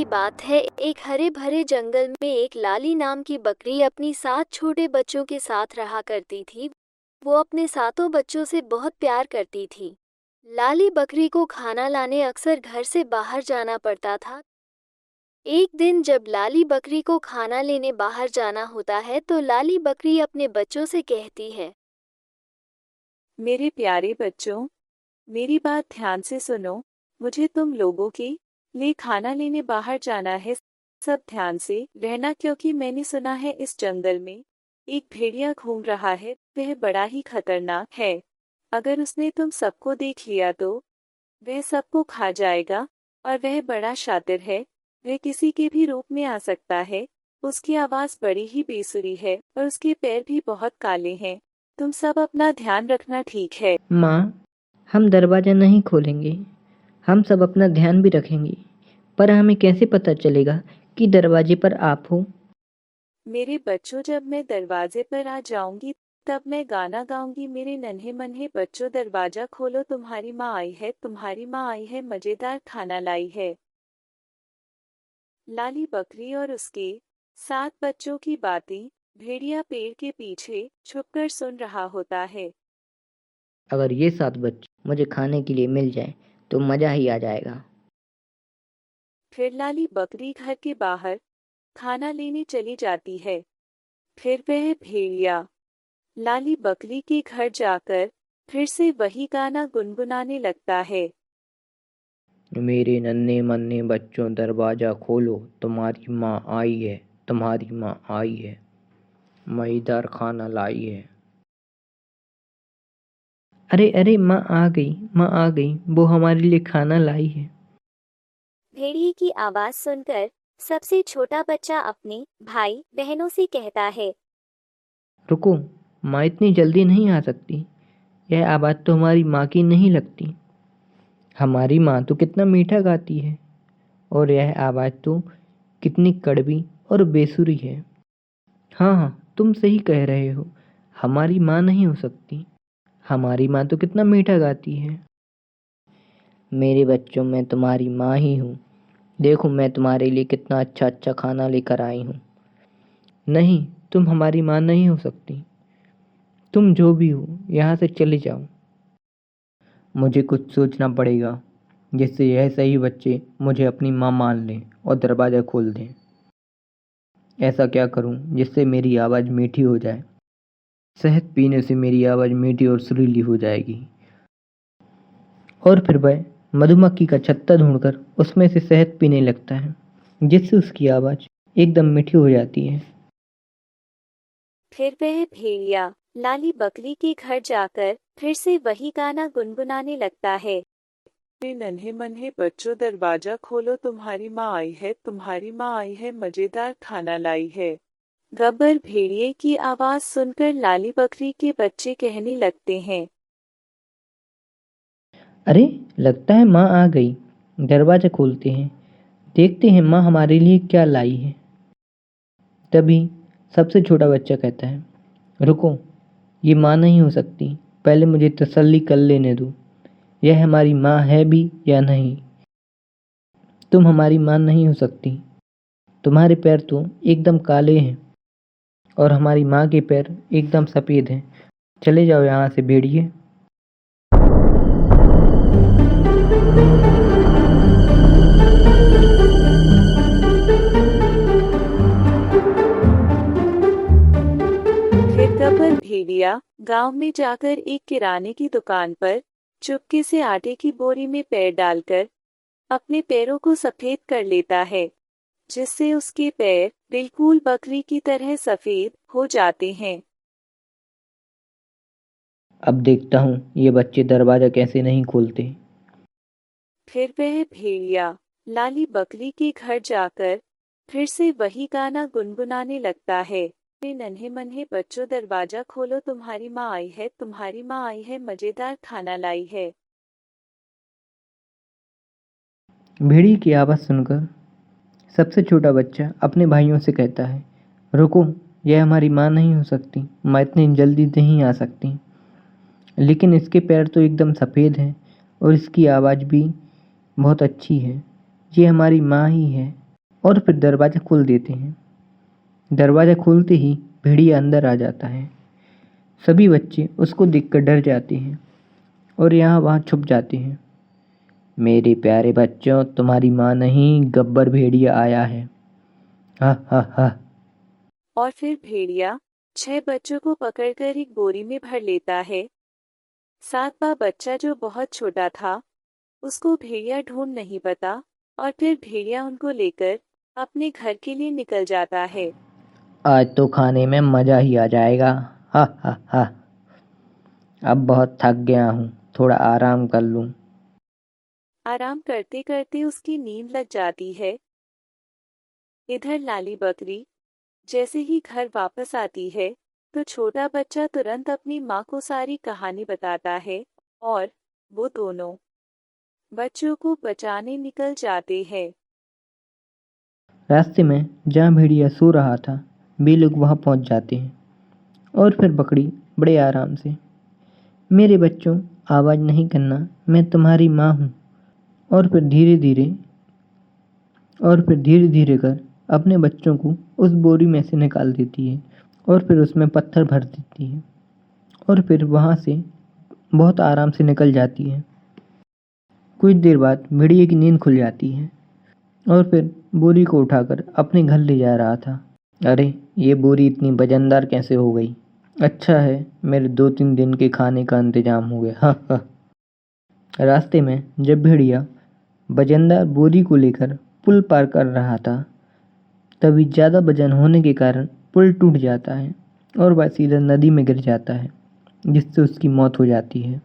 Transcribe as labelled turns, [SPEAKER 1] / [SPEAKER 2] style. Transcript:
[SPEAKER 1] की बात है, एक हरे भरे जंगल में एक लाली नाम की बकरी अपनी 7 छोटे बच्चों के साथ रहा करती थी। वो अपने सातों बच्चों से बहुत प्यार करती थी। लाली बकरी को खाना लाने अक्सर घर से बाहर जाना पड़ता था। एक दिन जब लाली बकरी को खाना लेने बाहर जाना होता है तो लाली बकरी अपने बच्चों से कहती है।
[SPEAKER 2] मेरे प्यारे बच्चों, मेरी बात ध्यान से सुनो। मुझे तुम लोगों के लिए खाना लेने बाहर जाना है। सब ध्यान से रहना, क्योंकि मैंने सुना है इस जंगल में एक भेड़िया घूम रहा है। वह बड़ा ही खतरनाक है। अगर उसने तुम सबको देख लिया तो वह सबको खा जाएगा। और वह बड़ा शातिर है। वह किसी के भी रूप में आ सकता है। उसकी आवाज़ बड़ी ही बेसुरी है और उसके पैर भी बहुत काले हैं। तुम सब अपना ध्यान रखना, ठीक है?
[SPEAKER 3] माँ, हम दरवाज़ा नहीं खोलेंगे। हम सब अपना ध्यान भी रखेंगे, पर हमें कैसे पता चलेगा कि दरवाजे पर आप हो?
[SPEAKER 2] मेरे बच्चों, जब मैं दरवाजे पर आ जाऊंगी तब मैं गाना गाऊंगी। मेरे नन्हे मन्हे बच्चों, दरवाजा खोलो, तुम्हारी माँ आई है, तुम्हारी माँ आई है, मजेदार खाना लाई है। लाली बकरी और उसके 7 बच्चों की बातें भेड़िया पेड़ के पीछे छुपकर सुन रहा होता है।
[SPEAKER 3] अगर ये 7 बच्चे मुझे खाने के लिए मिल जाएं, तो मज़ा ही आ जाएगा।
[SPEAKER 2] फिर लाली बकरी घर के बाहर खाना लेने चली जाती है। फिर वह भेड़िया लाली बकरी के घर जाकर फिर से वही गाना गुनगुनाने लगता है।
[SPEAKER 3] मेरे नन्हे मन्ने बच्चों, दरवाज़ा खोलो, तुम्हारी माँ आई है, तुम्हारी माँ आई है, मज़ेदार खाना लाई है। अरे अरे, माँ आ गई, माँ आ गई, वो हमारे लिए खाना लाई है।
[SPEAKER 1] भेड़िए की आवाज़ सुनकर सबसे छोटा बच्चा अपने भाई बहनों से कहता है।
[SPEAKER 3] रुको, माँ इतनी जल्दी नहीं आ सकती। यह आवाज़ तो हमारी माँ की नहीं लगती। हमारी माँ तो कितना मीठा गाती है, और यह आवाज़ तो कितनी कड़वी और बेसुरी है। हाँ हाँ, तुम सही कह रहे हो। हमारी माँ नहीं हो सकती। हमारी माँ तो कितना मीठा गाती है। मेरे बच्चों, मैं तुम्हारी माँ ही हूँ। देखो, मैं तुम्हारे लिए कितना अच्छा अच्छा खाना लेकर आई हूँ। नहीं, तुम हमारी माँ नहीं हो सकती। तुम जो भी हो, यहाँ से चले जाओ। मुझे कुछ सोचना पड़ेगा, जिससे यह सही बच्चे मुझे अपनी माँ मान लें और दरवाज़ा खोल दें। ऐसा क्या करूं जिससे मेरी आवाज़ मीठी हो जाए? शहद पीने से मेरी आवाज़ मीठी और सुरीली हो जाएगी। और फिर वह मधुमक्खी का छत्ता ढूंढकर उसमें से शहद पीने लगता है, जिससे उसकी आवाज़ एकदम मीठी हो जाती है।
[SPEAKER 2] फिर वह भेड़िया लाली बकरी के घर जाकर फिर से वही गाना गुनगुनाने लगता है। मेरे नन्हे मन्हे बच्चों, दरवाजा खोलो, तुम्हारी माँ आई है, तुम्हारी माँ आई है, मजेदार खाना लाई है। गब्बर भेड़िए की आवाज सुनकर लाली बकरी के बच्चे कहने लगते हैं।
[SPEAKER 3] अरे, लगता है माँ आ गई। दरवाज़ा खोलते हैं, देखते हैं माँ हमारे लिए क्या लाई है। तभी सबसे छोटा बच्चा कहता है, रुको, ये माँ नहीं हो सकती। पहले मुझे तसल्ली कर लेने दो। यह हमारी माँ है भी या नहीं। तुम हमारी माँ नहीं हो सकती। तुम्हारे पैर तो एकदम काले हैं और हमारी माँ के पैर एकदम सफ़ेद हैं। चले जाओ यहाँ से भेड़िए।
[SPEAKER 2] फिर गब्बर भेड़िया गांव में जाकर एक किराने की दुकान पर चुपके से आटे की बोरी में पैर डालकर अपने पैरों को सफेद कर लेता है, जिससे उसके पैर बिल्कुल बकरी की तरह सफेद हो जाते हैं।
[SPEAKER 3] अब देखता हूँ ये बच्चे दरवाज़ा कैसे नहीं खोलते।
[SPEAKER 2] फिर वह भेड़िया लाली बकरी के घर जाकर फिर से वही गाना गुनगुनाने लगता है। मेरे नन्हे मन्हे बच्चों, दरवाजा खोलो, तुम्हारी माँ आई है, तुम्हारी माँ आई है, मजेदार खाना लाई है।
[SPEAKER 3] भेड़िए की आवाज़ सुनकर सबसे छोटा बच्चा अपने भाइयों से कहता है, रुको, यह हमारी माँ नहीं हो सकती। माँ इतनी जल्दी नहीं आ सकती। लेकिन इसके पैर तो एकदम सफ़ेद हैं और इसकी आवाज़ भी बहुत अच्छी है। ये हमारी माँ ही है। और फिर दरवाज़ा खोल देते हैं। दरवाज़ा खोलते ही भेड़िया अंदर आ जाता है। सभी बच्चे उसको देखकर डर जाते हैं और यहाँ वहाँ छुप जाते हैं। मेरे प्यारे बच्चों, तुम्हारी माँ नहीं, गब्बर भेड़िया आया है। हा हा हा।
[SPEAKER 2] और फिर भेड़िया 6 बच्चों को पकड़कर एक बोरी में भर लेता है। 7वां बच्चा जो बहुत छोटा था, उसको भेड़िया ढूंढ नहीं पाता और फिर भेड़िया उनको लेकर अपने घर के लिए निकल जाता है।
[SPEAKER 3] आज तो खाने में मज़ा ही आ जाएगा। हा हा हा। अब बहुत थक गया हूँ, थोड़ा आराम कर लूँ।
[SPEAKER 2] आराम करते करते उसकी नींद लग जाती है। इधर लाली बकरी जैसे ही घर वापस आती है तो छोटा बच्चा तुरंत अपनी माँ को सारी कहानी बताता है और वो दोनों बच्चों को बचाने निकल जाते हैं।
[SPEAKER 3] रास्ते में जहाँ भेड़िया सो रहा था, वे लोग वहाँ पहुँच जाते हैं और फिर बकरी बड़े आराम से, मेरे बच्चों आवाज़ नहीं करना, मैं तुम्हारी माँ हूँ। और फिर धीरे धीरे कर अपने बच्चों को उस बोरी में से निकाल देती है और फिर उसमें पत्थर भर देती है और फिर वहाँ से बहुत आराम से निकल जाती है। कुछ देर बाद भेड़िए की नींद खुल जाती है और फिर बोरी को उठाकर अपने घर ले जा रहा था। अरे, ये बोरी इतनी वजनदार कैसे हो गई? अच्छा है मेरे 2-3 दिन के खाने का इंतजाम हो गया। हा हा। रास्ते में जब भेड़िया वजनदार बोरी को लेकर पुल पार कर रहा था, तभी ज़्यादा वजन होने के कारण पुल टूट जाता है और वह सीधा नदी में गिर जाता है, जिससे उसकी मौत हो जाती है।